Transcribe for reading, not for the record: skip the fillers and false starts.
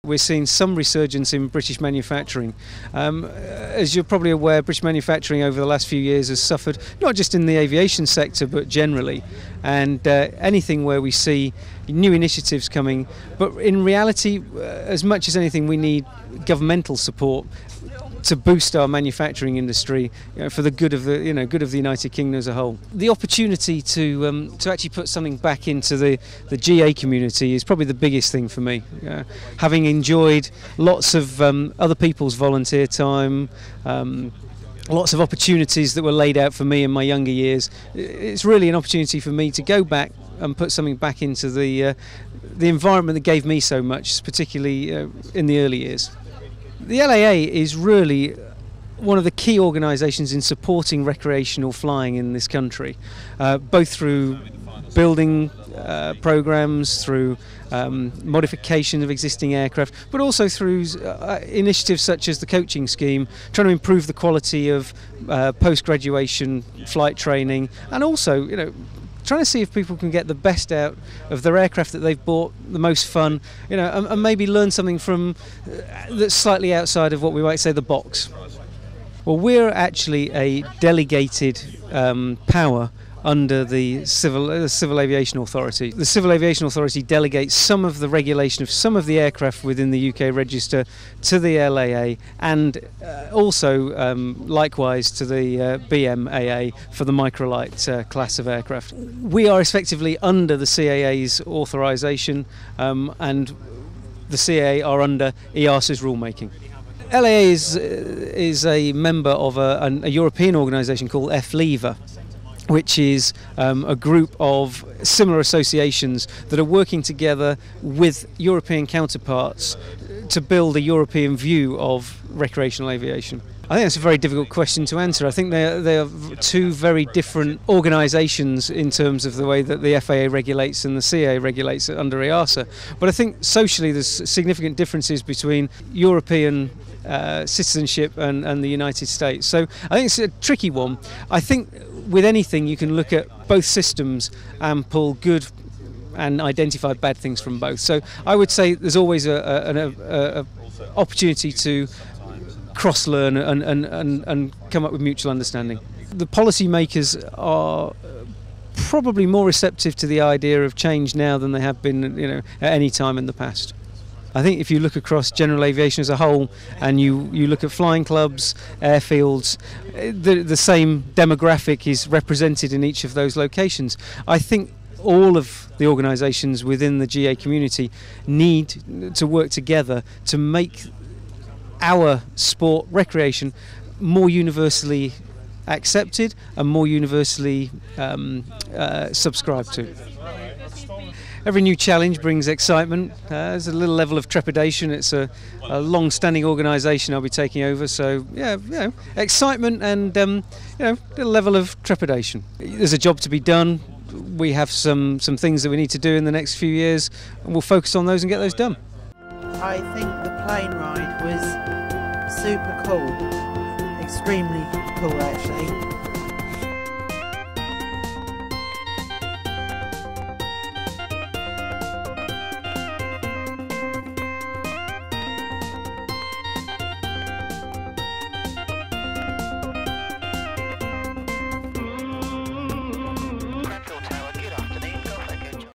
we're seeing some resurgence in British manufacturing. As you're probably aware, British manufacturing over the last few years has suffered, not just in the aviation sector but generally, and anything where we see new initiatives coming, but in reality, as much as anything, we need governmental support to boost our manufacturing industry, for the good of the good of the United Kingdom as a whole. The opportunity to actually put something back into the GA community is probably the biggest thing for me. Having enjoyed lots of other people's volunteer time, lots of opportunities that were laid out for me in my younger years, it's really an opportunity for me to go back and put something back into the environment that gave me so much, particularly in the early years. The LAA is really one of the key organisations in supporting recreational flying in this country, both through building programmes, through modification of existing aircraft, but also through initiatives such as the coaching scheme, trying to improve the quality of post-graduation flight training, and also, trying to see if people can get the best out of their aircraft that they've bought, the most fun, and maybe learn something from that's slightly outside of what we might say the box. Well, we're actually a delegated power under the Civil Aviation Authority. The Civil Aviation Authority delegates some of the regulation of some of the aircraft within the UK register to the LAA, and also likewise to the BMAA for the microlight class of aircraft. We are effectively under the CAA's authorisation, and the CAA are under EASA's rulemaking. LAA is a member of a European organisation called FITA, which is a group of similar associations that are working together with European counterparts to build a European view of recreational aviation. I think that's a very difficult question to answer. I think they are two very different organisations in terms of the way that the FAA regulates and the CAA regulates under EASA. But I think socially there's significant differences between European citizenship and the United States. So I think it's a tricky one. I think with anything you can look at both systems and pull good and identify bad things from both. So I would say there's always an opportunity to cross-learn and come up with mutual understanding. The policymakers are probably more receptive to the idea of change now than they have been, at any time in the past. I think if you look across general aviation as a whole, and you look at flying clubs, airfields, the same demographic is represented in each of those locations. I think all of the organisations within the GA community need to work together to make our sport, recreation, more universally accepted and more universally subscribed to. Every new challenge brings excitement. There's a little level of trepidation. It's a long-standing organisation I'll be taking over, so excitement and a little level of trepidation. There's a job to be done. We have some things that we need to do in the next few years, and we'll focus on those and get those done. I think the plane ride was super cool, extremely cool actually.